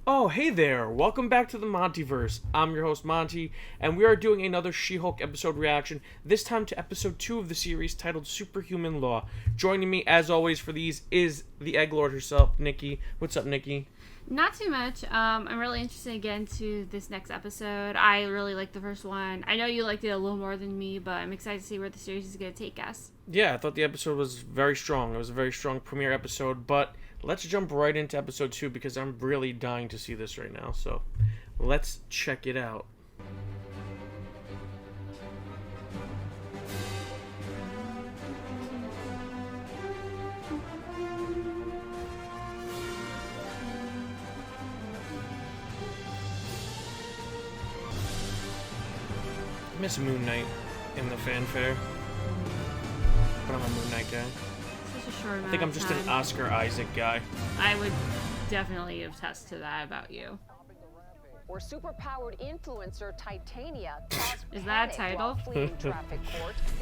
Oh, hey there! Welcome back to the MontyVerse. I'm your host, Monty, and we are doing another She Hulk episode reaction, this time to episode 2 of the series titled Superhuman Law. Joining me, as always, for these is the Egg Lord herself, Nicki. What's up, Nicki? Not too much. I'm really interested to get into this next episode. I really liked the first one. I know you liked it a little more than me, but I'm excited to see where the series is going to take us. Yeah, I thought the episode was very strong. It was a very strong premiere episode, but let's jump right into episode 2 because I'm really dying to see this right now. So, let's check it out. I miss Moon Knight in the fanfare, but I'm a Moon Knight guy. Such a short amount I think I'm just an Oscar Isaac guy. I would definitely attest to that about you. Or superpowered influencer Titania Is that a title?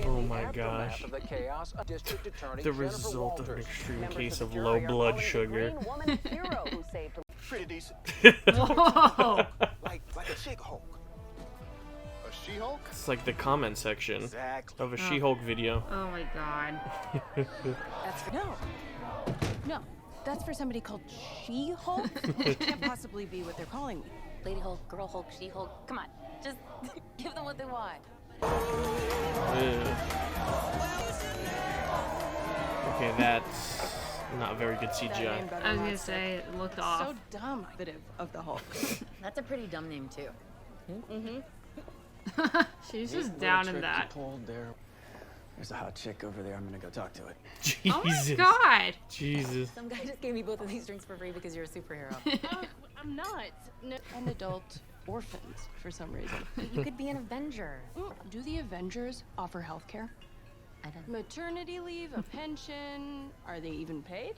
Oh my gosh. The result of an extreme case of low blood sugar. Pretty decent. Whoa! like a chick Hulk. A She-Hulk? It's like the comment section Exactly. of a She-Hulk video. Oh my god. No, that's for somebody called She Hulk. It can't possibly be what they're calling me. Lady Hulk, Girl Hulk, She Hulk. Come on, just give them what they want. Okay, that's not very good CGI. I was gonna say, it looked off. So dumb. Of the Hulk. That's a pretty dumb name too. She's just down in that. There's a hot chick over there. I'm gonna go talk to it. Jesus. Oh my god! Jesus. Some guy just gave me both of these drinks for free because you're a superhero. I'm not. No. An adult orphans for some reason. You could be an Avenger. Do the Avengers offer health care? I don't. Maternity leave, a pension? Are they even paid?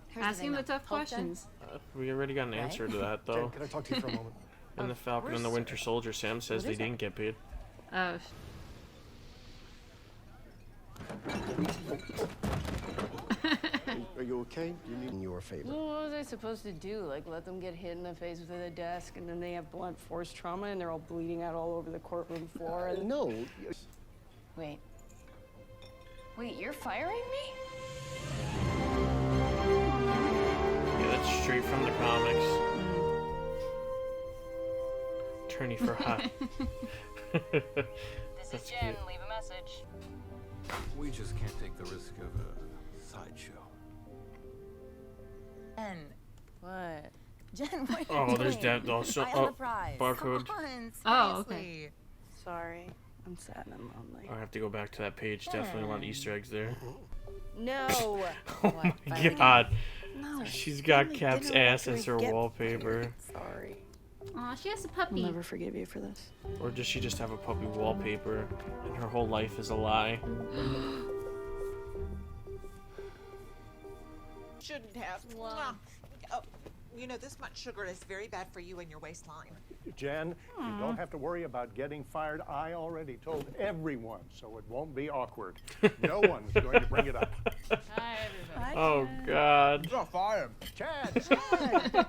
Here's Asking the thing, though. tough Hulk questions. We already got an answer to that, though. Can I talk to you for a moment? In the Falcon and the Winter Soldier, Sam says they didn't get paid. Oh. Are you okay? You need in your favor. Well, what was I supposed to do? Like, let them get hit in the face with a desk and then they have blunt force trauma and they're all bleeding out all over the courtroom floor? And... No. Wait, you're firing me? Yeah, that's straight from the comics. Attorney for hire. This is Jen. Cute. Leave a message. We just can't take the risk of a sideshow. Jen. What? Jen, what are you Oh, doing? there's that also. I have Oh, the prize. barcode. Come on, Oh, okay. seriously. Sorry. I'm sad and I'm lonely. I have to go back to that page. Definitely a lot of Easter eggs there. No! Oh my god. No. She's got Finally Cap's dinner ass after as I her get wallpaper. Sorry. Aw, she has a I'll puppy. never forgive you for this. Or does she just have a puppy wallpaper and her whole life is a lie? Shouldn't have. Wow. Oh, you know, this much sugar is very bad for you and your waistline. Jen, you don't have to worry about getting fired. I already told everyone, so it won't be awkward. No one's going to bring it up. Hi, everybody. Oh god. You're fired. Chad!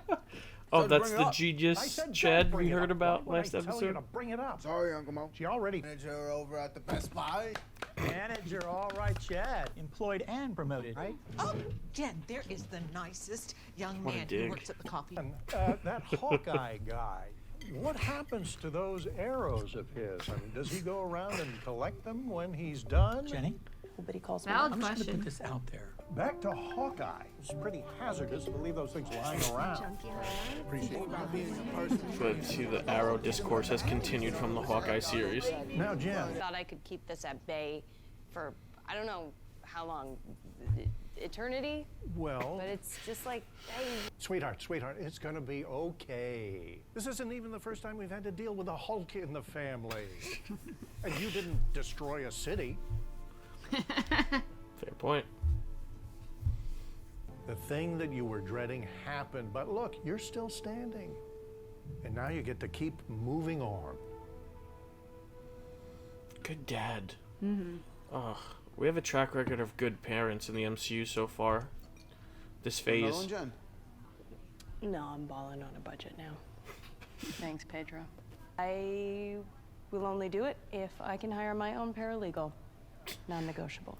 Oh, to that's bring it the up. I Genius said Chad don't bring we it heard up. about Why would last I tell you episode. to bring it up? Sorry, Uncle Mo. She already... Manager over at the Best Buy. Manager, all right, Chad. Employed and promoted, right? Oh, Jen, there is the nicest young What a man dig. who works at the coffee. That Hawkeye guy, what happens to those arrows of his? I mean, does he go around and collect them when he's done? Jenny, Nobody calls me. Valid I'm just going to question. put this out there. Back to Hawkeye. It's pretty hazardous to leave those things lying around. Appreciate about being a person. But see, the Arrow discourse has continued from the Hawkeye series. Now, Jen, Thought I could keep this at bay for, I don't know how long, eternity? well... But it's just like, hey, Sweetheart, it's gonna be okay. This isn't even the first time we've had to deal with a Hulk in the family. And you didn't destroy a city. Fair point. The thing that you were dreading happened, but look, you're still standing. And now you get to keep moving on. Good dad. Ugh. We have a track record of good parents in the MCU so far. This phase. Hello, Jen. No, I'm balling on a budget now. Thanks, Pedro. I will only do it if I can hire my own paralegal. Non-negotiable.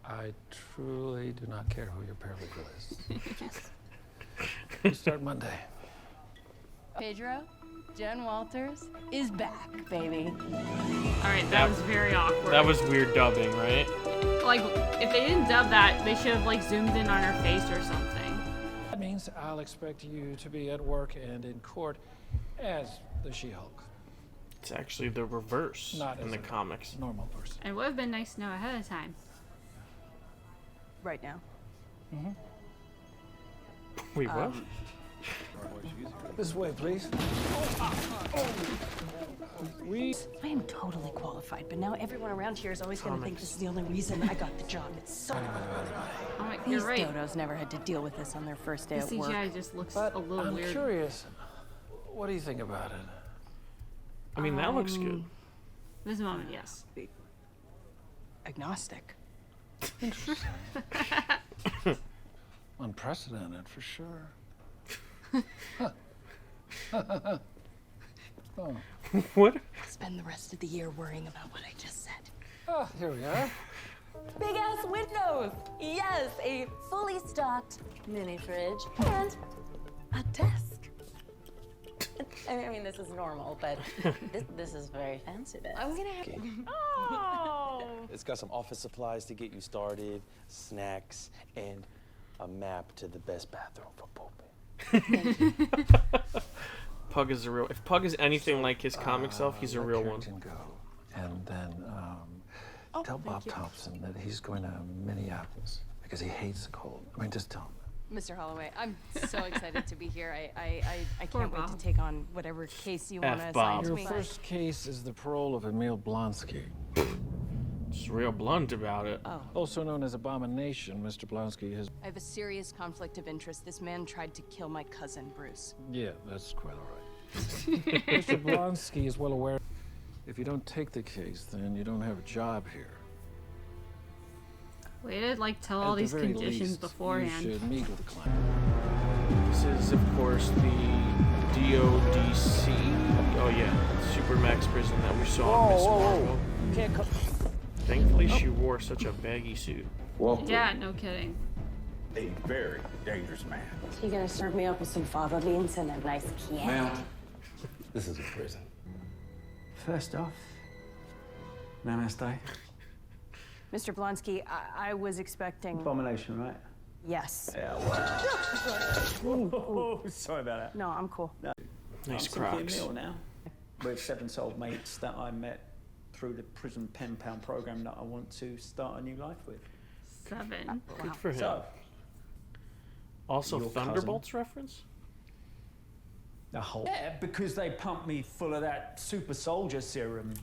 I truly do not care who your paralegal is. Yes. We start Monday. Pedro, Jen Walters is back, baby. All right, that was very awkward. That was weird dubbing, right? Like, if they didn't dub that, they should have like zoomed in on her face or something. That means I'll expect you to be at work and in court as the She Hulk. It's actually the reverse Not in as the a comics. Normal person. And it would have been nice to know ahead of time. Right now. Wait, what? This way, please. I am totally qualified, but now everyone around here is always going to think this is the only reason I got the job. It's so... Oh my, These you're right. dodos never had to deal with this on their first day The at work. CGI just looks But a little I'm weird. curious. What do you think about it? I mean, that looks good. This moment, yes. Agnostic. Interesting. Unprecedented, for sure. Oh. What? Spend the rest of the year worrying about what I just said. Oh, here we are. Big ass windows. Yes, a fully stocked mini fridge and a desk. I mean, this is normal, but this is very fancy. I'm gonna have. Oh. It's got some office supplies to get you started, snacks, and a map to the best bathroom for pooping. Pug is a real. If Pug is anything like his comic self, he's a let real one. Carrington go. And then tell Bob Thompson that he's going to Minneapolis because he hates the cold. I mean, just tell him. Mr. Holloway, I'm so excited to be here. I Poor can't wait to Bob. take on whatever case you want to assign Bob. to Your me. first case is the parole of Emil Blonsky, Just real blunt about it. also known as Abomination. Mr. Blonsky has... I have a serious conflict of interest. This man tried to kill my cousin, Bruce. Yeah, that's quite all right. Mr. Blonsky is well aware. If you don't take the case, then you don't have a job here. Way to like tell all At the these very conditions least, beforehand. You should meet with the client. This is, of course, the DODC. Oh yeah, Supermax prison that we saw in Miss Marvel. Can't come. Thankfully, she wore such a baggy suit. Yeah, no kidding. A very dangerous man. You gonna serve me up with some fava beans and a nice Chianti? Ma'am, this is a prison. First off, namaste. Mr. Blonsky, I was expecting... Abomination, right? Yes. Yeah, well. Sorry about that. No, I'm cool. Nice I'm Cookie Crocs. Emil now. We're 7 soul mates that I met through the prison pen pal program that I want to start a new life with. 7. Good for him. So, Also, your Thunderbolts reference? the whole... Yeah, because they pumped me full of that super soldier serum.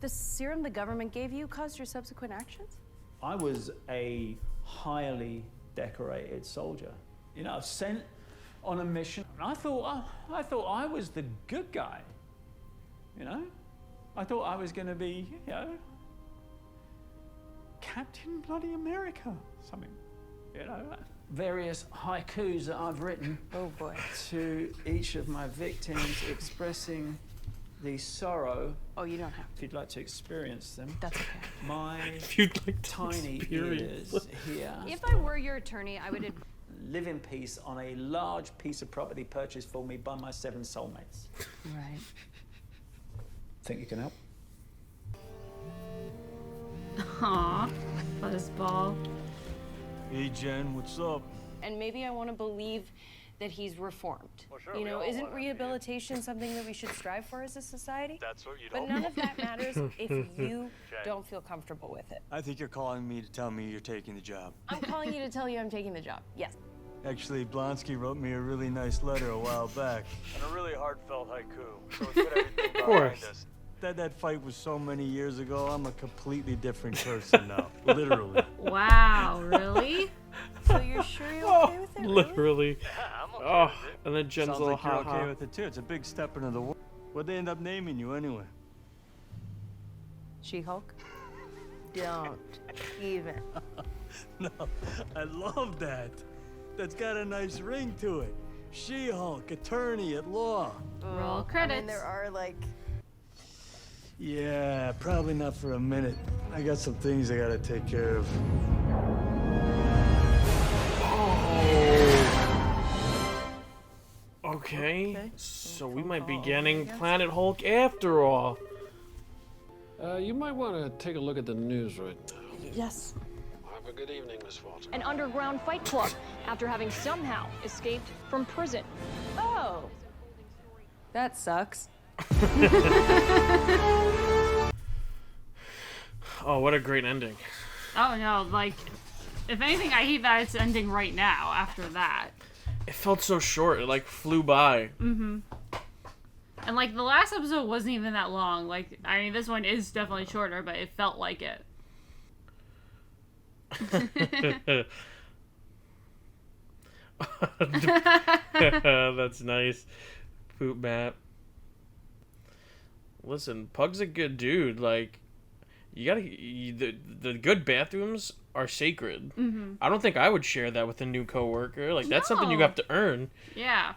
The serum the government gave you caused your subsequent actions? I was a highly decorated soldier. You know, sent on a mission. I thought I was the good guy. You know, I thought I was going to be, you know, Captain Bloody America, something. You know, various haikus that I've written. Oh boy. To each of my victims, expressing the sorrow. Oh, you don't have If you'd like to experience them. That's okay. My If you'd like to tiny experience ears here. If I were your attorney, I would... Live in peace on a large piece of property purchased for me by my 7 soulmates. Right. Think you can help? Aww. Buzzball. Hey, Jen, what's up? And maybe I want to believe that he's reformed. Well, sure, you we know, all isn't wanna, rehabilitation something that we should strive for as a society? That's what you'd But hope. none of that matters if you don't feel comfortable with it. I think you're calling me to tell me you're taking the job. I'm calling you to tell you I'm taking the job. Yes. Actually, Blonsky wrote me a really nice letter a while back. And a really heartfelt haiku. So it's got everything behind us. That fight was so many years ago, I'm a completely different person now. Literally. Wow, really? So you're sure you're okay with it? Really? Literally. Yeah, I'm okay Oh, with it. and then Jen's Sounds little like you're ha-ha. okay with it too. It's a big step into the world. What'd they end up naming you anyway? She Hulk? Don't even. No, I love that. that's got a nice ring to it. She Hulk, attorney at law. Roll credits. I mean, there are like... Yeah, probably not for a minute. I got some things I gotta take care of. Okay, so we might be getting Planet Hulk after all. You might want to take a look at the news right now. Yes. Have a good evening, Miss Walton. An underground fight club after having somehow escaped from prison. Oh. That sucks. Oh, what a great ending. Oh no, like, if anything, I hate that it's ending right now after that. It felt so short, it like flew by. Mm-hmm. And like the last episode wasn't even that long. Like, I mean, this one is definitely shorter, but it felt like it. That's nice. Poop map. Listen, Pug's a good dude. Like, the good bathrooms are sacred. Mm-hmm. I don't think I would share that with a new coworker. Like, that's something you have to earn. Yeah.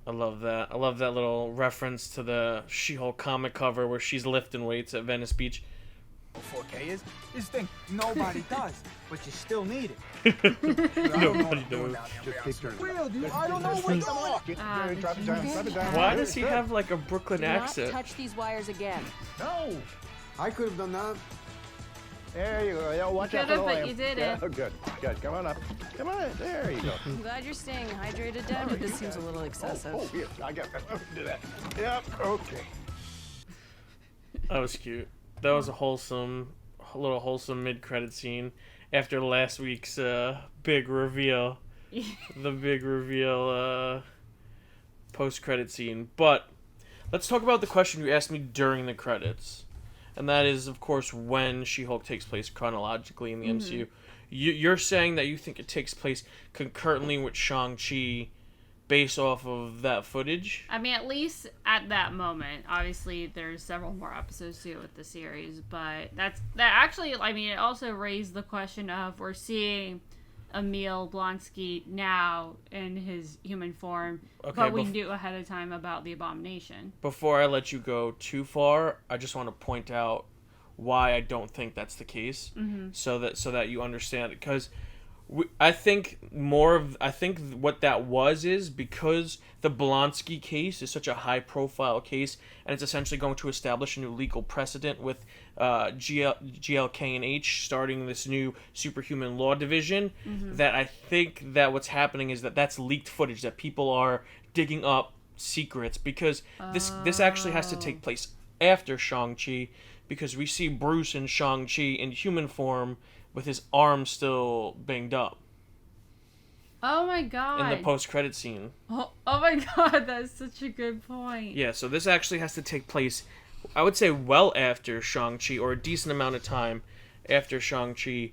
I love that. I love that little reference to the She-Hulk comic cover where she's lifting weights at Venice Beach. 4K is this thing nobody does, but you still need it. Nobody does. Just keep turning. Real, dude. I don't know what the Drop it down. Why does he have like a Brooklyn Do accent? not touch these wires again. No, I could have done that. There you go. Yeah, watch You out for the could've, but lamp. you did Yeah, it. oh, good. Good. Come on up. Come on in. There you go. I'm glad you're staying hydrated, Dad, but this seems a little excessive. Oh, yes. I got that. Do that. Yep. Okay. That was cute. That was a little wholesome mid-credit scene after last week's big reveal. The big reveal post-credit scene. But let's talk about the question you asked me during the credits. And that is, of course, when She-Hulk takes place chronologically in the MCU. You're saying that you think it takes place concurrently with Shang-Chi based off of that footage? I mean, at least at that moment. Obviously, there's several more episodes to it with the series, but that actually, I mean, it also raised the question of we're seeing Emil Blonsky now in his human form, but we knew ahead of time about the Abomination. Before I let you go too far, I just want to point out why I don't think that's the case, so that you understand it. Because I think what that was is because the Blonsky case is such a high-profile case, and it's essentially going to establish a new legal precedent with GLK&H starting this new Superhuman Law division. That I think that what's happening is that's leaked footage that people are digging up secrets, because this actually has to take place after Shang-Chi, because we see Bruce and Shang-Chi in human form with his arm still banged up. Oh my god. In the post-credit scene. Oh my god, that's such a good point. Yeah, so this actually has to take place, I would say, well after Shang-Chi, or a decent amount of time after Shang-Chi.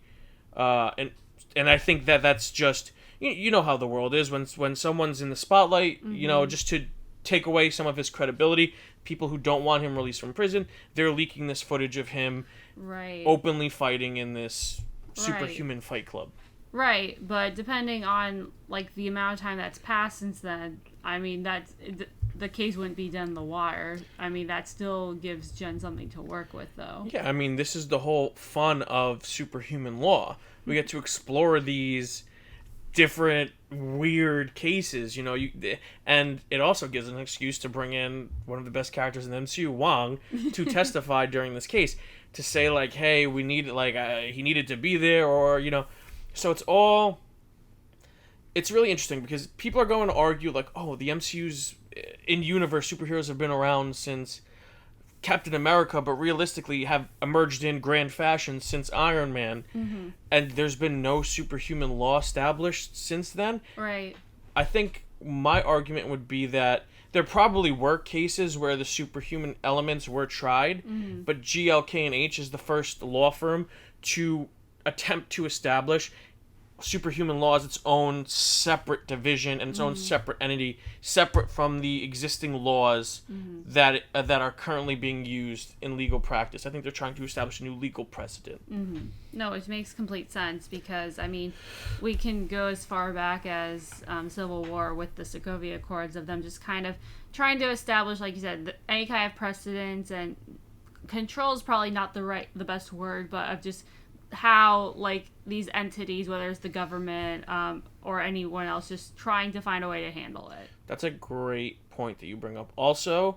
And I think that's just, you know how the world is. When someone's in the spotlight, you know, just to take away some of his credibility, people who don't want him released from prison, they're leaking this footage of him openly fighting in this superhuman fight club. Right, but depending on like the amount of time that's passed since then, I mean the case wouldn't be dead in the water. I mean that still gives Jen something to work with, though. Yeah, I mean this is the whole fun of Superhuman Law. We get to explore these different weird cases, you know, and it also gives an excuse to bring in one of the best characters in the MCU, Wong, to testify during this case, to say like, hey, we need he needed to be there, or you know. So it's really interesting because people are going to argue like, oh, the MCU's in-universe superheroes have been around since Captain America, but realistically have emerged in grand fashion since Iron Man. And there's been no Superhuman Law established since then. Right. I think my argument would be that there probably were cases where the superhuman elements were tried, but GLK&H is the first law firm to attempt to establish Superhuman Law is its own separate division and its own separate entity, separate from the existing laws that are currently being used in legal practice. I think they're trying to establish a new legal precedent. No, it makes complete sense because, I mean, we can go as far back as Civil War with the Sokovia Accords of them just kind of trying to establish, like you said, any kind of precedents, and control is probably not the best word, but of just how, like, these entities, whether it's the government or anyone else, just trying to find a way to handle it. That's a great point that you bring up. Also,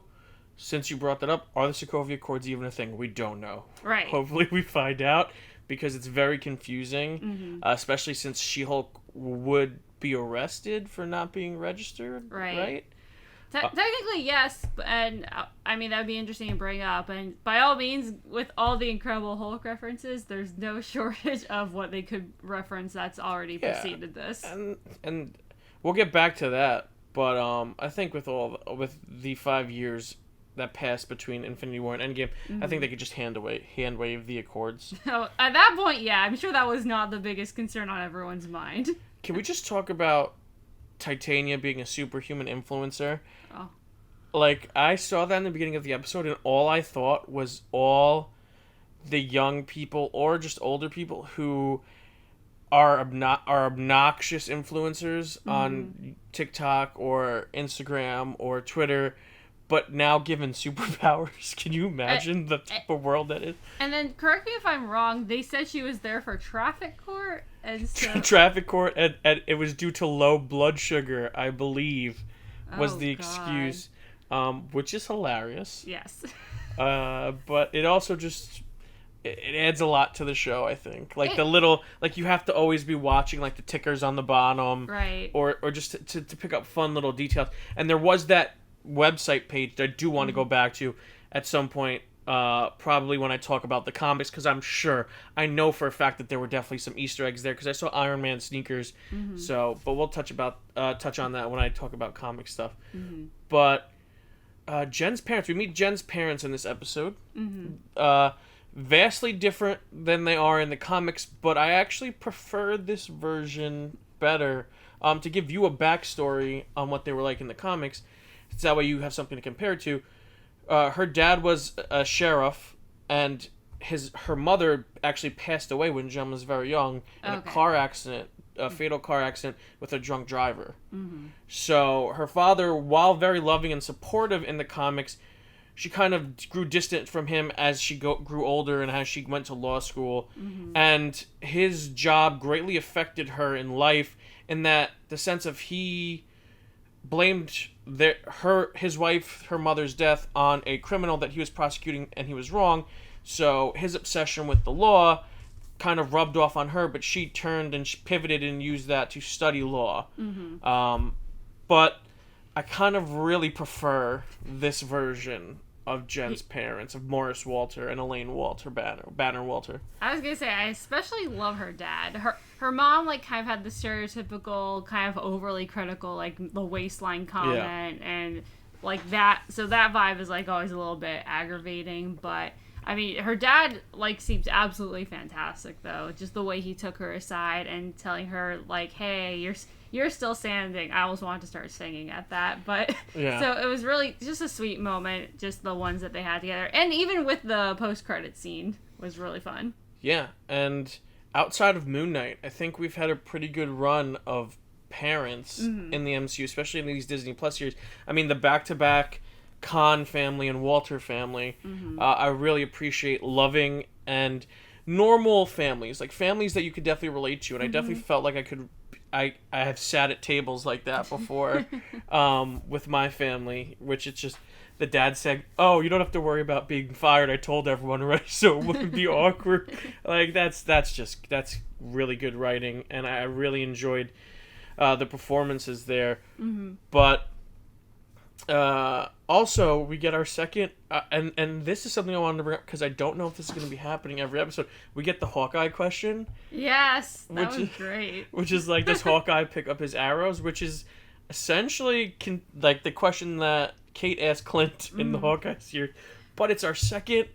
since you brought that up, are the Sokovia Accords even a thing? We don't know. Right. Hopefully we find out, because it's very confusing, especially since She-Hulk would be arrested for not being registered, right? Technically, yes, and I mean, that would be interesting to bring up. And by all means, with all the Incredible Hulk references, there's no shortage of what they could reference that's already preceded this. And we'll get back to that, but I think with the 5 years that passed between Infinity War and Endgame, I think they could just hand wave the Accords. So at that point, yeah, I'm sure that was not the biggest concern on everyone's mind. Can we just talk about Titania being a superhuman influencer? Oh. Like, I saw that in the beginning of the episode, and all I thought was all the young people or just older people who are obnoxious influencers on TikTok or Instagram or Twitter, but now given superpowers. Can you imagine the type of world that is? And then, correct me if I'm wrong, they said she was there for traffic court, and so... Traffic court, and it was due to low blood sugar, I believe, was the excuse, which is hilarious. Yes. But it also just... It adds a lot to the show, I think. Like, the little... Like, you have to always be watching, like, the tickers on the bottom. Right. Or just to pick up fun little details. And there was that website page that I do want to go back to at some point, probably when I talk about the comics, because I know for a fact that there were definitely some Easter eggs there, because I saw Iron Man sneakers. So, but we'll touch on that when I talk about comic stuff. But Jen's parents, we meet Jen's parents in this episode. Vastly different than they are in the comics, but I actually prefer this version better. To give you a backstory on what they were like in the comics, so that way you have something to compare to. Her dad was a sheriff, and her mother actually passed away when Jen was very young in a car accident, a fatal car accident with a drunk driver. So her father, while very loving and supportive in the comics, she kind of grew distant from him as she grew older and as she went to law school. And his job greatly affected her in life, in that the sense of he blamed his wife, her mother's death, on a criminal that he was prosecuting, and he was wrong. So his obsession with the law kind of rubbed off on her, but she turned and she pivoted and used that to study law. But I kind of really prefer this version of Jen's parents, of Morris Walter and Elaine Walter, Banner Walter. I was gonna say, I especially love her dad. Her mom, like, kind of had the stereotypical, kind of overly critical, like, the waistline comment, and, like, that, so that vibe is, like, always a little bit aggravating, but, I mean, her dad, like, seems absolutely fantastic, though, just the way he took her aside and telling her, like, hey, you're still standing. I almost wanted to start singing at that, but so it was really just a sweet moment, just the ones that they had together, and even with the post-credit scene was really fun. Yeah, and outside of Moon Knight, I think we've had a pretty good run of parents in the MCU, especially in these Disney Plus series. I mean, the back-to-back Khan family and Walter family, I really appreciate loving and normal families, like families that you could definitely relate to, and I definitely felt like I have sat at tables like that before with my family, which it's just the dad said, "Oh, you don't have to worry about being fired. I told everyone already, so it wouldn't be awkward." Like that's really good writing, and I really enjoyed the performances there. But also we get our second, and this is something I wanted to bring up because I don't know if this is going to be happening every episode. We get the Hawkeye question. Yes, that was great. Which is like, does Hawkeye pick up his arrows? Which is essentially like the question that Kate asked Clint in the Hawkeye series. But it's our second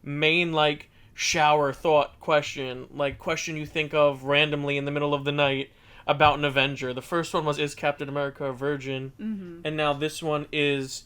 main, like, shower thought question, like question you think of randomly in the middle of the night about an Avenger. The first one was, is Captain America a virgin? Mm-hmm. And now this one is,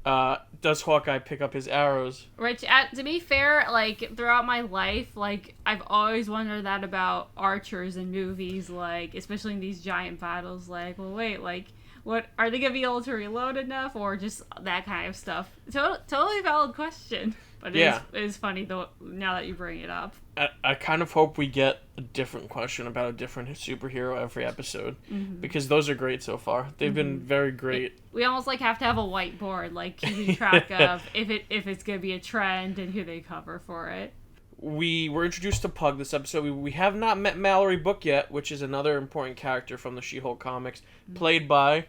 does Hawkeye pick up his arrows? Right. To be fair, like, throughout my life, like, I've always wondered that about archers in movies, like, especially in these giant battles. Like, well, wait, like, what are they gonna be able to reload enough, or just that kind of stuff? Totally valid question. But it is funny, though, now that you bring it up. I kind of hope we get a different question about a different superhero every episode, because those are great so far. They've been very great. We almost like have to have a whiteboard, like keeping track of if it's gonna be a trend and who they cover for it. We were introduced to Pug this episode. We have not met Mallory Book yet, which is another important character from the She-Hulk comics, played by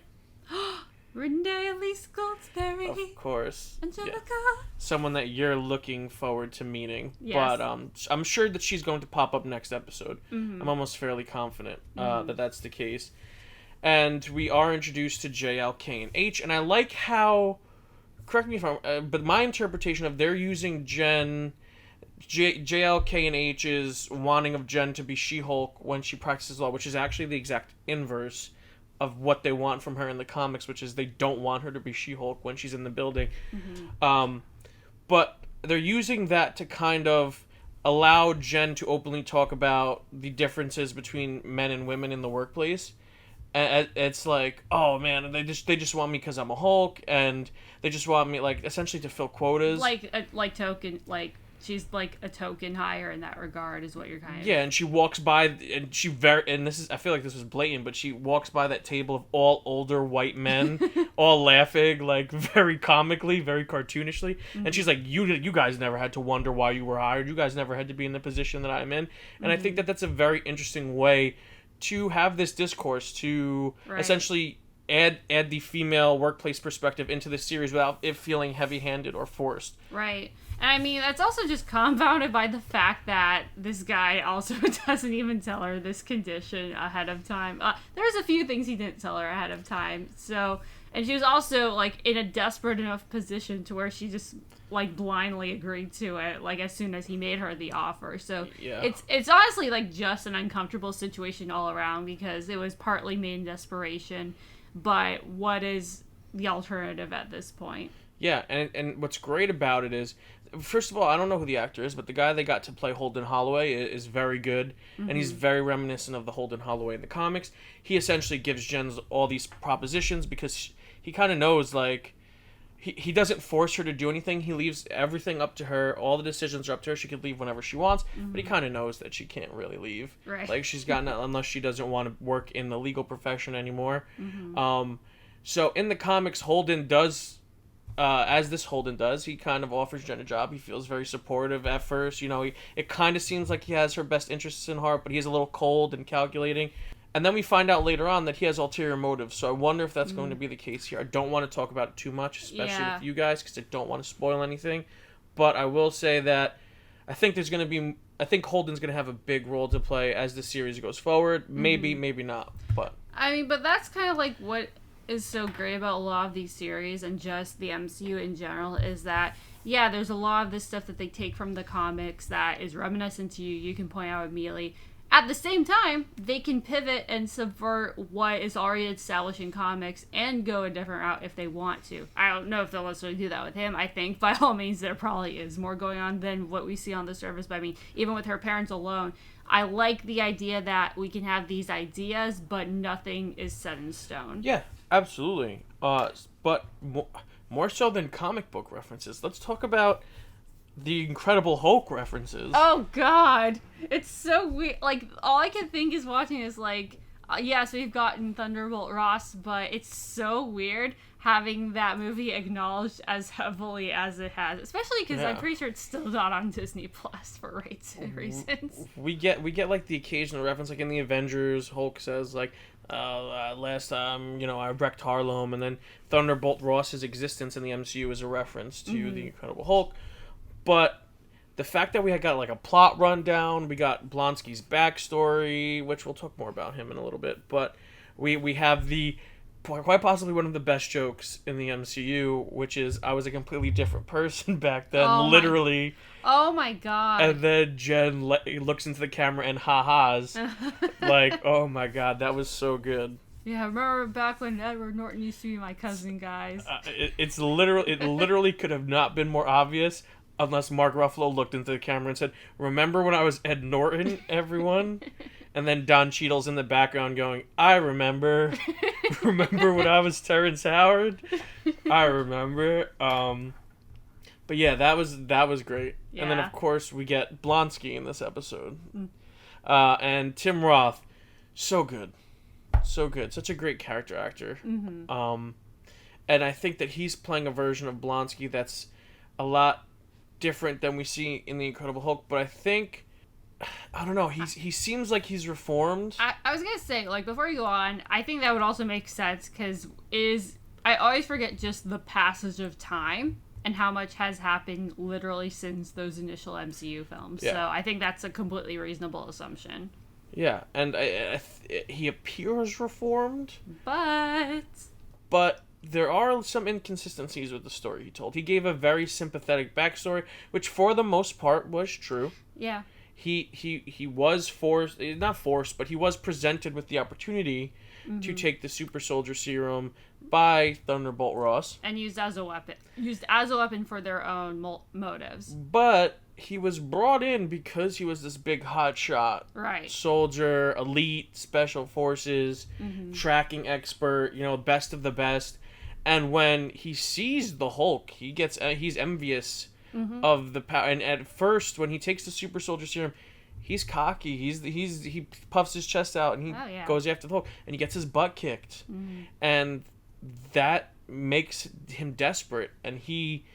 Renee Elise Goldsberry. Of course. Angelica. Yeah. Someone that you're looking forward to meeting. Yes. But I'm sure that she's going to pop up next episode. I'm almost fairly confident that that's the case. And we are introduced to GLK&H, and I like how, correct me if I'm, but my interpretation of they're using GLK&H's wanting of Jen to be She-Hulk when she practices law, which is actually the exact inverse of what they want from her in the comics, which is they don't want her to be She-Hulk when she's in the building. But they're using that to kind of allow Jen to openly talk about the differences between men and women in the workplace. And it's like, oh man, they just want me because I'm a Hulk, and they just want me, like, essentially to fill quotas. Like token, like, she's like a token hire in that regard, is what you're kind of... Yeah, and she walks by, and I feel like this was blatant, but she walks by that table of all older white men, all laughing, like, very comically, very cartoonishly, and she's like, you guys never had to wonder why you were hired, you guys never had to be in the position that I'm in, and I think that that's a very interesting way to have this discourse, to essentially add the female workplace perspective into the series without it feeling heavy-handed or forced. Right. And I mean, that's also just compounded by the fact that this guy also doesn't even tell her this condition ahead of time. There's a few things he didn't tell her ahead of time. So, and she was also, like, in a desperate enough position to where she just, like, blindly agreed to it, like, as soon as he made her the offer. So it's honestly, like, just an uncomfortable situation all around, because it was partly made in desperation. But what is the alternative at this point? Yeah, and what's great about it is, first of all, I don't know who the actor is, but the guy they got to play Holden Halloway is very good, and he's very reminiscent of the Holden Halloway in the comics. He essentially gives Jen all these propositions because he kind of knows, like, he doesn't force her to do anything. He leaves everything up to her. All the decisions are up to her. She can leave whenever she wants, but he kind of knows that she can't really leave. Right. Like, she's got unless she doesn't want to work in the legal profession anymore. So in the comics, Holden does... as this Holden does, he kind of offers Jen a job. He feels very supportive at first. You know, it kind of seems like he has her best interests in heart, but he's a little cold and calculating. And then we find out later on that he has ulterior motives. So I wonder if that's going to be the case here. I don't want to talk about it too much, especially with you guys, because I don't want to spoil anything. But I will say that I think Holden's going to have a big role to play as the series goes forward. Maybe, maybe not. But I mean, but that's kind of like what is so great about a lot of these series and just the MCU in general, is that, yeah, there's a lot of this stuff that they take from the comics that is reminiscent to you can point out immediately. At the same time, they can pivot and subvert what is already established in comics and go a different route if they want to. I don't know if they'll necessarily do that with him. I think, by all means, there probably is more going on than what we see on the surface. But I mean, even with her parents alone, I like the idea that we can have these ideas, but nothing is set in stone. yeah, absolutely. But more so than comic book references, let's talk about the Incredible Hulk references. Oh God, it's so weird. Like, all I can think is watching is like, yes, we've gotten Thunderbolt Ross, but it's so weird having that movie acknowledged as heavily as it has, especially because I'm pretty sure it's still not on Disney Plus for rights reasons. We get like the occasional reference, like in the Avengers, Hulk says like, last time, I wrecked Harlem, and then Thunderbolt Ross's existence in the MCU is a reference to the Incredible Hulk. But the fact that we got like a plot rundown, we got Blonsky's backstory, which we'll talk more about him in a little bit, but we have the quite possibly one of the best jokes in the MCU, which is I was a completely different person back then, literally. Oh my god. And then Jen looks into the camera and ha-has. Like, oh my god, that was so good. Yeah, remember back when Edward Norton used to be my cousin, guys? It literally could have not been more obvious unless Mark Ruffalo looked into the camera and said, "Remember when I was Ed Norton, everyone?" And then Don Cheadle's in the background going, "I remember. Remember when I was Terrence Howard? I remember." But yeah, that was great. Yeah. And then of course we get Blonsky in this episode, and Tim Roth, so good. So good. Such a great character actor. Mm-hmm. And I think that he's playing a version of Blonsky that's a lot different than we see in The Incredible Hulk. But I think, I don't know, he seems like he's reformed. I was going to say, like, before you go on, I think that would also make sense because I always forget just the passage of time and how much has happened literally since those initial MCU films. Yeah. So I think that's a completely reasonable assumption. Yeah, and he appears reformed. But there are some inconsistencies with the story he told. He gave a very sympathetic backstory, which for the most part was true. Yeah. He was not forced, but he was presented with the opportunity to take the super soldier serum by Thunderbolt Ross. And used as a weapon for their own motives. But he was brought in because he was this big hotshot soldier, elite, special forces, tracking expert, best of the best. And when he sees the Hulk, he's envious of the power. And at first, when he takes the super soldier serum, he's cocky. He puffs his chest out and he goes after the Hulk, and he gets his butt kicked, and that makes him desperate, and he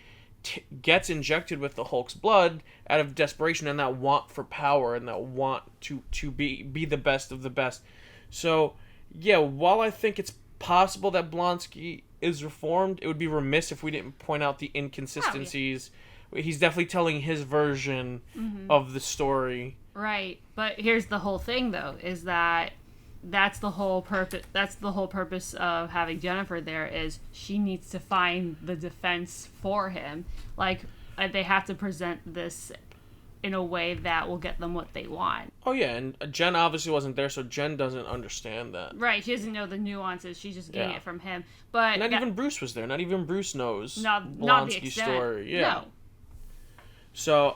gets injected with the Hulk's blood out of desperation and that want for power and that want to be the best of the best. So yeah, while I think it's possible that Blonsky is reformed, it would be remiss if we didn't point out the inconsistencies. He's definitely telling his version of the story. Right, but here's the whole thing though, is that's the whole purpose of having Jennifer there, is she needs to find the defense for him. Like, they have to present this in a way that will get them what they want. Oh yeah, and Jen obviously wasn't there, so Jen doesn't understand that. Right, she doesn't know the nuances. She's just getting it from him. But not even Bruce was there. Not even Bruce knows Blonsky's story. Yeah. No. So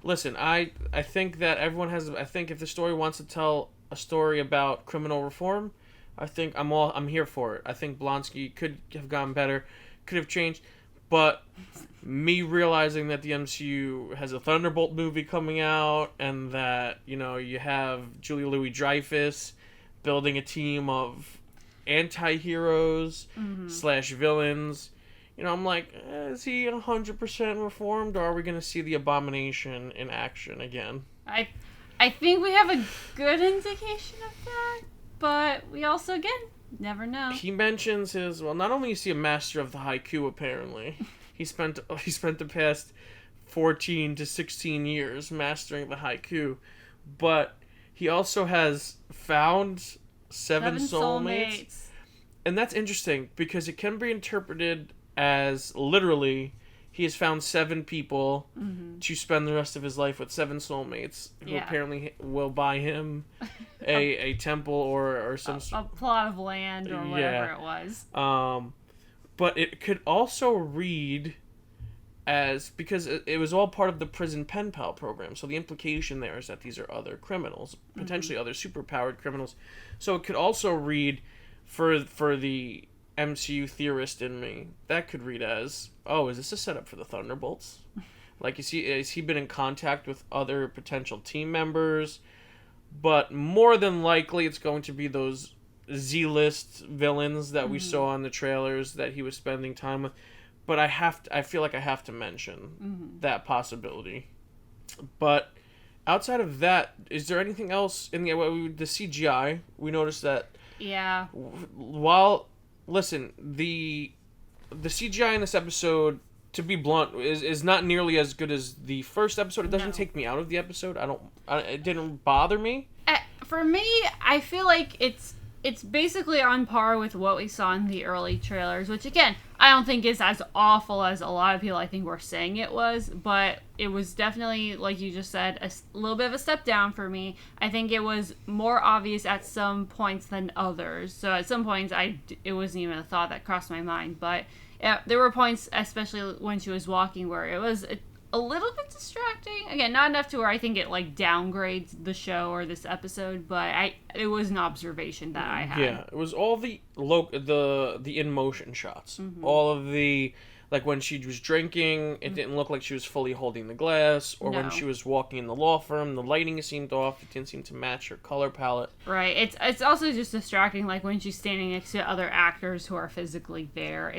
listen. I think that everyone has. I think if the story wants to tell a story about criminal reform, I think I'm here for it. I think Blonsky could have gone better, could have changed, but me realizing that the MCU has a Thunderbolt movie coming out and that, you have Julia Louis-Dreyfus building a team of anti-heroes / villains, I'm like, is he 100% reformed, or are we going to see the Abomination in action again? I think we have a good indication of that, but we also, again, never know. He mentions not only is he a master of the haiku, apparently, he spent the past 14 to 16 years mastering the haiku, but he also has found seven soulmates. And that's interesting because it can be interpreted as literally he has found 7 people to spend the rest of his life with 7 soulmates who apparently will buy him a temple or some a plot of land or whatever it was. But it could also read as, because it was all part of the prison pen pal program, so the implication there is that these are other criminals, potentially other superpowered criminals. So it could also read for the MCU theorist in me, that could read as, is this a setup for the Thunderbolts? Like, has he been in contact with other potential team members? But more than likely, it's going to be those Z-list villains that we saw in the trailers that he was spending time with. But I feel like I have to mention that possibility. But outside of that, is there anything else in the CGI? We noticed that. Yeah. Listen, the CGI in this episode, to be blunt, is not nearly as good as the first episode. It doesn't take me out of the episode. It didn't bother me. For me, I feel like it's it's basically on par with what we saw in the early trailers, which again, I don't think is as awful as a lot of people I think were saying it was, but it was definitely, like you just said, a little bit of a step down for me. I think it was more obvious at some points than others. So at some points, it wasn't even a thought that crossed my mind, but yeah, there were points, especially when she was walking, where it was a little bit distracting. Again, not enough to where I think it like downgrades the show or this episode, but it was an observation that I had. Yeah, it was all the in motion shots. Mhm. All of the, like when she was drinking, it didn't look like she was fully holding the glass, or when No. she was walking in the law firm, the lighting seemed off. It didn't seem to match her color palette. Right. It's also just distracting, like when she's standing next to other actors who are physically there.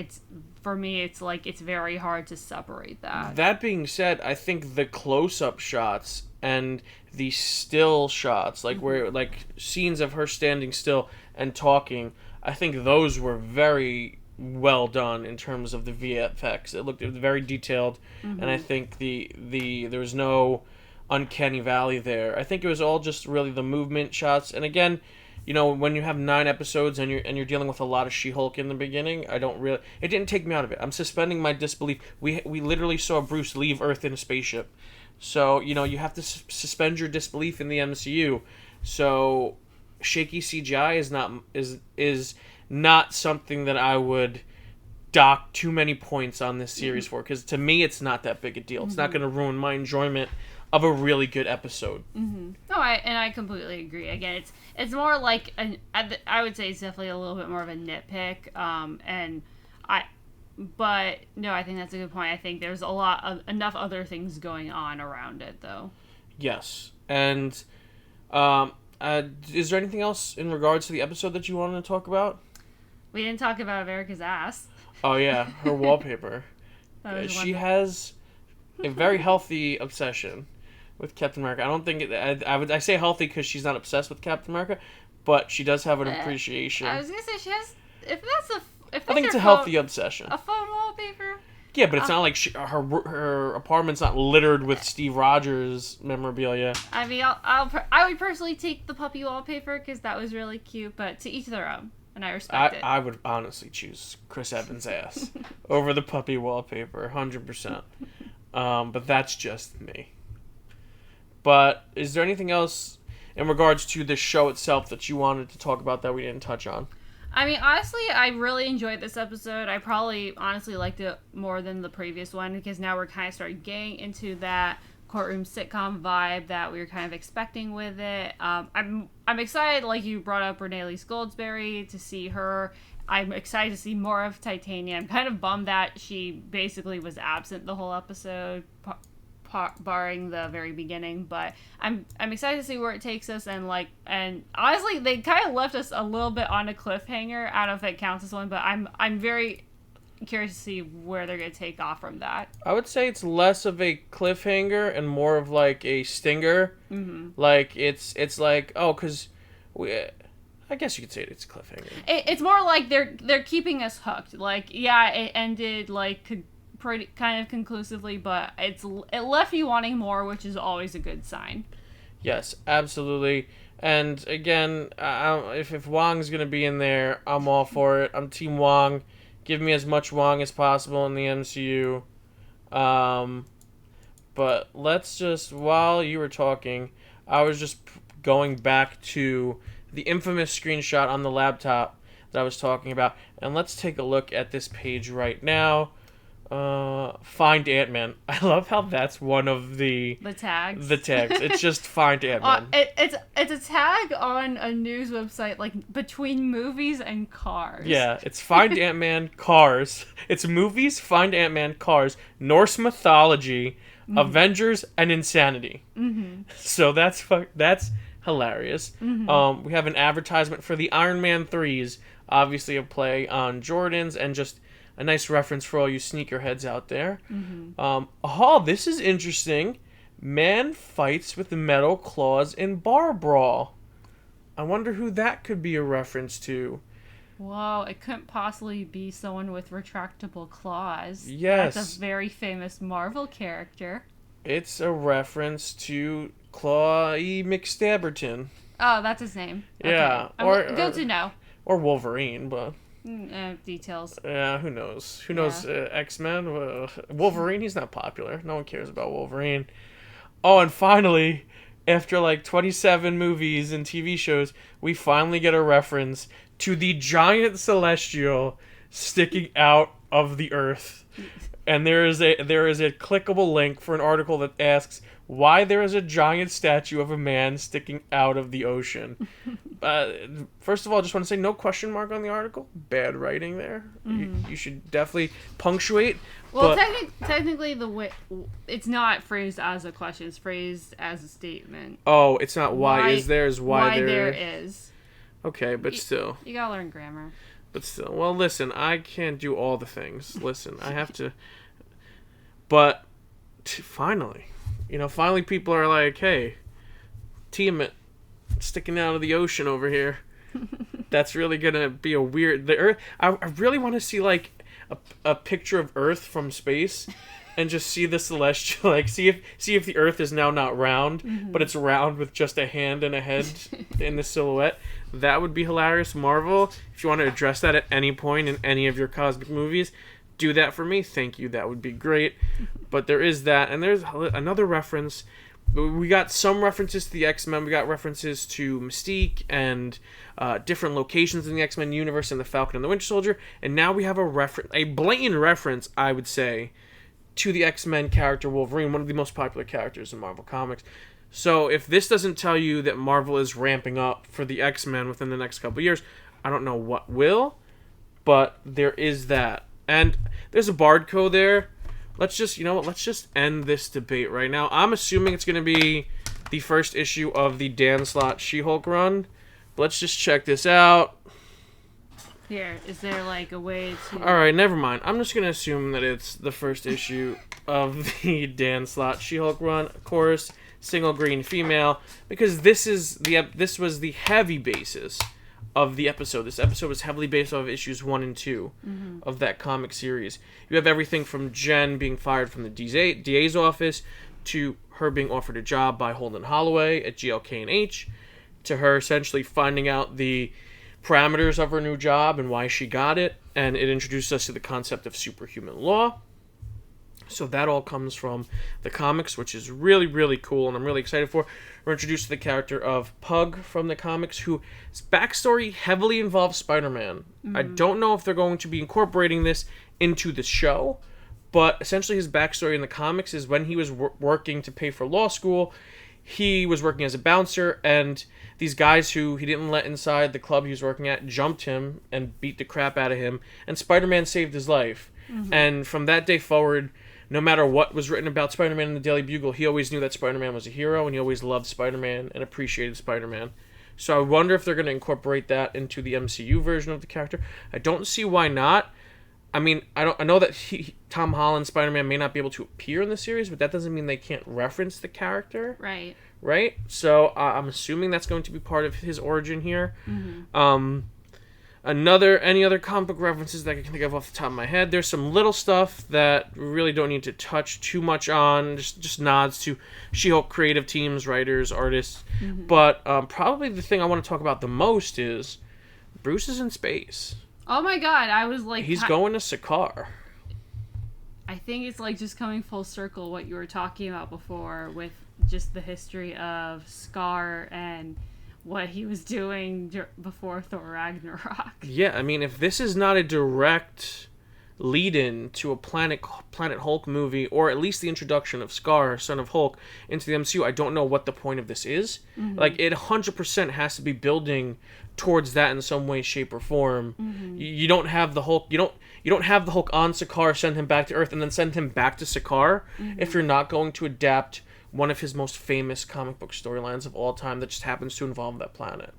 For me, it's like it's very hard to separate that. That being said, I think the close-up shots and the still shots, like where like scenes of her standing still and talking, I think those were very well done in terms of the VFX. It was very detailed, and I think there was no uncanny valley there. I think it was all just really the movement shots. And again, you know, when you have 9 episodes and you're dealing with a lot of She-Hulk in the beginning, it didn't take me out of it. I'm suspending my disbelief. We literally saw Bruce leave Earth in a spaceship. So, you know, you have to suspend your disbelief in the MCU. So, shaky CGI is not something that I would dock too many points on this series for, because to me it's not that big a deal. It's not going to ruin my enjoyment of a really good episode. Mm-hmm. No, I completely agree. Again, it's more like I would say it's definitely a little bit more of a nitpick. But no, I think that's a good point. I think there's enough other things going on around it, though. Yes, and is there anything else in regards to the episode that you wanted to talk about? We didn't talk about America's ass. Oh yeah, her wallpaper. She has a very healthy obsession with Captain America. I don't think I say healthy because she's not obsessed with Captain America, but she does have an appreciation. I was gonna say she has. I think it's a healthy obsession. A phone wallpaper. Yeah, but it's not like her apartment's not littered with Steve Rogers memorabilia. I mean, I would personally take the puppy wallpaper because that was really cute, but to each their own, and I respect it. I would honestly choose Chris Evans' ass over the puppy wallpaper, 100%. But that's just me. But is there anything else in regards to the show itself that you wanted to talk about that we didn't touch on? I mean, honestly, I really enjoyed this episode. I probably honestly liked it more than the previous one because now we're kind of starting getting into that courtroom sitcom vibe that we were kind of expecting with it. I'm excited, like you brought up Renee Lee Goldsberry, to see her. I'm excited to see more of Titania. I'm kind of bummed that she basically was absent the whole episode, barring the very beginning, but I'm excited to see where it takes us, and honestly they kind of left us a little bit on a cliffhanger. I don't know if it counts as one, but I'm very curious to see where they're going to take off from that. I would say it's less of a cliffhanger and more of like a stinger. Like it's like, oh, because I guess you could say it's a cliffhanger. It's more like they're keeping us hooked. Like, yeah, it ended like pretty kind of conclusively, but it left you wanting more, which is always a good sign. Yes, absolutely. And again, if Wong's gonna be in there, I'm all for it. I'm Team Wong. Give me as much Wong as possible in the MCU. But let's just, while you were talking, I was just going back to the infamous screenshot on the laptop that I was talking about, and let's take a look at this page right now. Find Ant-Man. I love how that's one of the tags. It's just Find Ant-Man. It's a tag on a news website, like between movies and cars. Yeah, it's Find Ant-Man, Cars. It's movies, Find Ant-Man, Cars, Norse mythology, Avengers, and Insanity. So that's hilarious. We have an advertisement for the Iron Man 3s, obviously a play on Jordans, and just a nice reference for all you sneakerheads out there. This is interesting. Man fights with metal claws in bar brawl. I wonder who that could be a reference to. Whoa, it couldn't possibly be someone with retractable claws. Yes. That's a very famous Marvel character. It's a reference to Clawy McStabberton. Oh, that's his name. Yeah. Okay. Good to know. or Wolverine, but details. Yeah, who knows? Who knows? X-Men, Wolverine. He's not popular. No one cares about Wolverine. Oh, and finally, after like 27 movies and TV shows, we finally get a reference to the giant celestial sticking out of the Earth. And there is a clickable link for an article that asks why there is a giant statue of a man sticking out of the ocean. First of all, I just want to say no question mark on the article. Bad writing there. You should definitely punctuate. Well, technically, the way it's not phrased as a question; it's phrased as a statement. Oh, it's not why is there, is why there is. Okay, but still. You gotta learn grammar. But still, well, listen, I can't do all the things. Listen, I have to. But finally, finally people are like, hey, Tiamat sticking out of the ocean over here. That's really gonna be a weird. The Earth. I really want to see like a picture of Earth from space, and just see the celestial. Like see if the Earth is now not round, but it's round with just a hand and a head in the silhouette. That would be hilarious. Marvel, if you want to address that at any point in any of your cosmic movies, do that for me. Thank you. That would be great. But there is that, and there's another reference. We got some references to the X-Men. We got references to Mystique and different locations in the X-Men universe and the Falcon and the Winter Soldier. And now we have a blatant reference, I would say, to the X-Men character Wolverine, one of the most popular characters in Marvel Comics. So if this doesn't tell you that Marvel is ramping up for the X-Men within the next couple of years, I don't know what will, but there is that. And there's a Bardco there. Let's just end this debate right now. I'm assuming it's going to be the first issue of the Dan Slott She Hulk run. But let's just check this out. Here, is there like a way to... Alright, never mind. I'm just going to assume that it's the first issue of the Dan Slott She Hulk run. Of course, single green female. Because this was the heavy basis of the episode. This episode was heavily based off of issues 1 and 2 of that comic series. You have everything from Jen being fired from the DA's office, to her being offered a job by Holden Halloway at GLK&H, to her essentially finding out the parameters of her new job and why she got it, and it introduced us to the concept of superhuman law. So that all comes from the comics, which is really, really cool, and I'm really excited for. We're introduced to the character of Pug from the comics, whose backstory heavily involves Spider-Man. I don't know if they're going to be incorporating this into the show, but essentially his backstory in the comics is when he was working to pay for law school, he was working as a bouncer, and these guys who he didn't let inside the club he was working at jumped him and beat the crap out of him, and Spider-Man saved his life. And from that day forward, no matter what was written about Spider-Man in the Daily Bugle, he always knew that Spider-Man was a hero, and he always loved Spider-Man and appreciated Spider-Man. So I wonder if they're going to incorporate that into the MCU version of the character. I don't see why not. I mean, I know that Tom Holland Spider-Man may not be able to appear in the series, but that doesn't mean they can't reference the character. Right? So I'm assuming that's going to be part of his origin here. Any other comic book references that I can think of off the top of my head? There's some little stuff that we really don't need to touch too much on. Just nods to She-Hulk creative teams, writers, artists. But probably the thing I want to talk about the most is Bruce is in space. Oh my god, I was like... He's going to Sakaar. I think it's like just coming full circle what you were talking about before with just the history of Skaar and what he was doing before Thor Ragnarok. Yeah, I mean, if this is not a direct lead-in to a Planet Hulk movie, or at least the introduction of Skaar, son of Hulk, into the MCU, I don't know what the point of this is. Like, it 100% has to be building towards that in some way, shape, or form. You don't have the Hulk. You don't have the Hulk on Sakaar, send him back to Earth, and then send him back to Sakaar if you're not going to adapt one of his most famous comic book storylines of all time that just happens to involve that planet.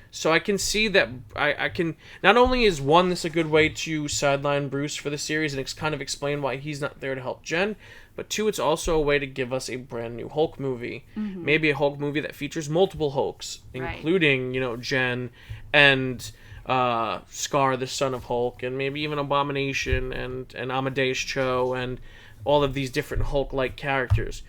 So I can see that I can... Not only is one, this a good way to sideline Bruce for the series and kind of explain why he's not there to help Jen, but two, it's also a way to give us a brand new Hulk movie. Maybe a Hulk movie that features multiple Hulks, including, Jen and Skaar, the son of Hulk, and maybe even Abomination and Amadeus Cho and all of these different Hulk-like characters.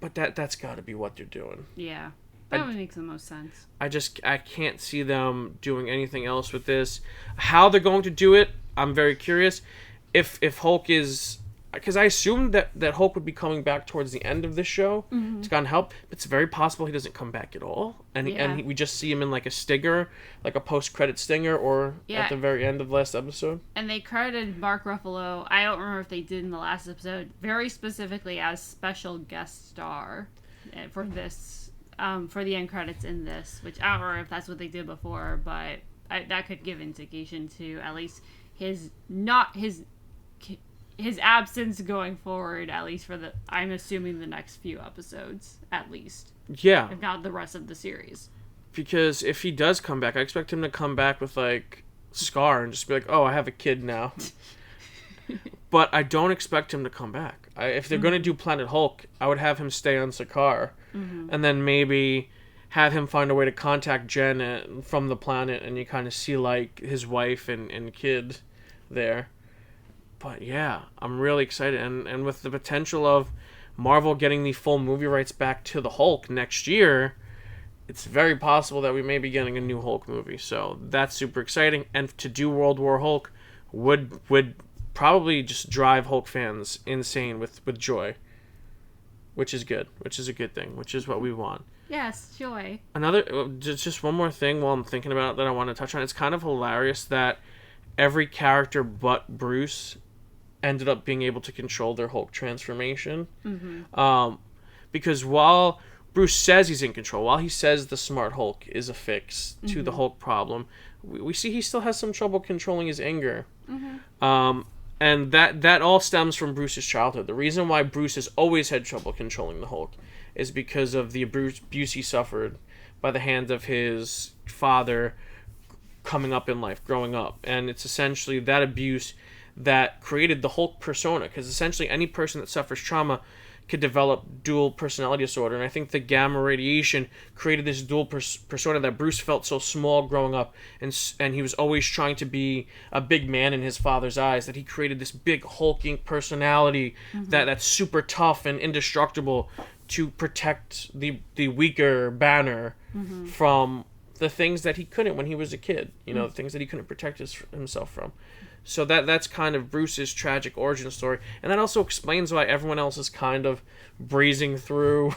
But that's got to be what they're doing. Yeah. That would make the most sense. I can't see them doing anything else with this. How they're going to do it, I'm very curious. If Hulk is... Because I assumed that Hulk would be coming back towards the end of this show to kind of help. But it's very possible he doesn't come back at all. And we just see him in like a stinger, like a post-credit stinger, or at the very end of the last episode. And they credited Mark Ruffalo, I don't remember if they did in the last episode, very specifically as special guest star for this, for the end credits in this. Which I don't remember if that's what they did before, but that could give indication to at least his absence going forward, at least for I'm assuming the next few episodes, at least. Yeah. If not the rest of the series. Because if he does come back, I expect him to come back with, like, Skaar and just be like, oh, I have a kid now. But I don't expect him to come back. If they're going to do Planet Hulk, I would have him stay on Sakaar. And then maybe have him find a way to contact Jen from the planet, and you kind of see, like, his wife and kid there. But yeah, I'm really excited. And with the potential of Marvel getting the full movie rights back to the Hulk next year, it's very possible that we may be getting a new Hulk movie. So that's super exciting. And to do World War Hulk would probably just drive Hulk fans insane with joy. Which is good. Which is a good thing. Which is what we want. Yes, joy. Just one more thing while I'm thinking about it that I want to touch on. It's kind of hilarious that every character but Bruce ended up being able to control their Hulk transformation. Because while Bruce says he's in control, while he says the smart Hulk is a fix to the Hulk problem, we see he still has some trouble controlling his anger. And that all stems from Bruce's childhood. The reason why Bruce has always had trouble controlling the Hulk is because of the abuse he suffered by the hand of his father coming up in life, growing up. And it's essentially that abuse that created the Hulk persona, because essentially any person that suffers trauma could develop dual personality disorder. And I think the gamma radiation created this dual persona that Bruce felt so small growing up, and he was always trying to be a big man in his father's eyes, that he created this big hulking personality that's super tough and indestructible to protect the weaker Banner from the things that he couldn't when he was a kid, the things that he couldn't protect himself from. So that's kind of Bruce's tragic origin story. And that also explains why everyone else is kind of breezing through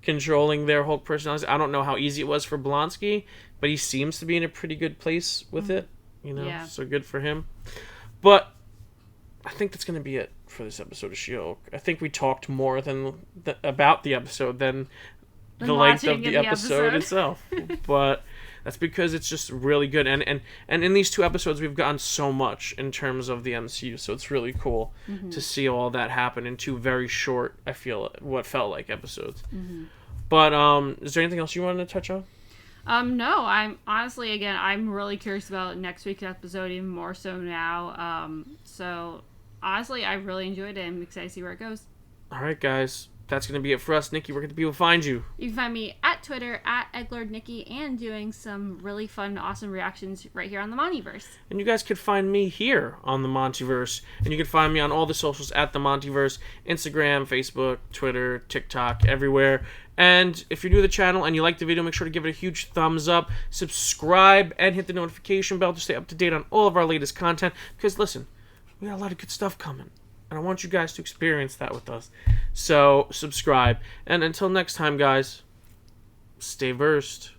controlling their Hulk personalities. I don't know how easy it was for Blonsky, but he seems to be in a pretty good place with it, so good for him. But I think that's going to be it for this episode of She-Hulk. I think we talked more about the episode than the length of the episode itself. But that's because it's just really good. And in these two episodes, we've gotten so much in terms of the MCU. So it's really cool to see all that happen in two very short, I feel, what felt like episodes. But is there anything else you wanted to touch on? No, I'm honestly, again, I'm really curious about next week's episode, even more so now. So honestly, I really enjoyed it. I'm excited to see where it goes. All right, guys. That's going to be it for us. Nikki, where can the people find you? You can find me at Twitter, at EggLordNikki, and doing some really fun, awesome reactions right here on the MontyVerse. And you guys can find me here on the MontyVerse. And you can find me on all the socials at the MontyVerse. Instagram, Facebook, Twitter, TikTok, everywhere. And if you're new to the channel and you like the video, make sure to give it a huge thumbs up, subscribe, and hit the notification bell to stay up to date on all of our latest content. Because, listen, we got a lot of good stuff coming. And I want you guys to experience that with us. So, subscribe. And until next time, guys, stay versed.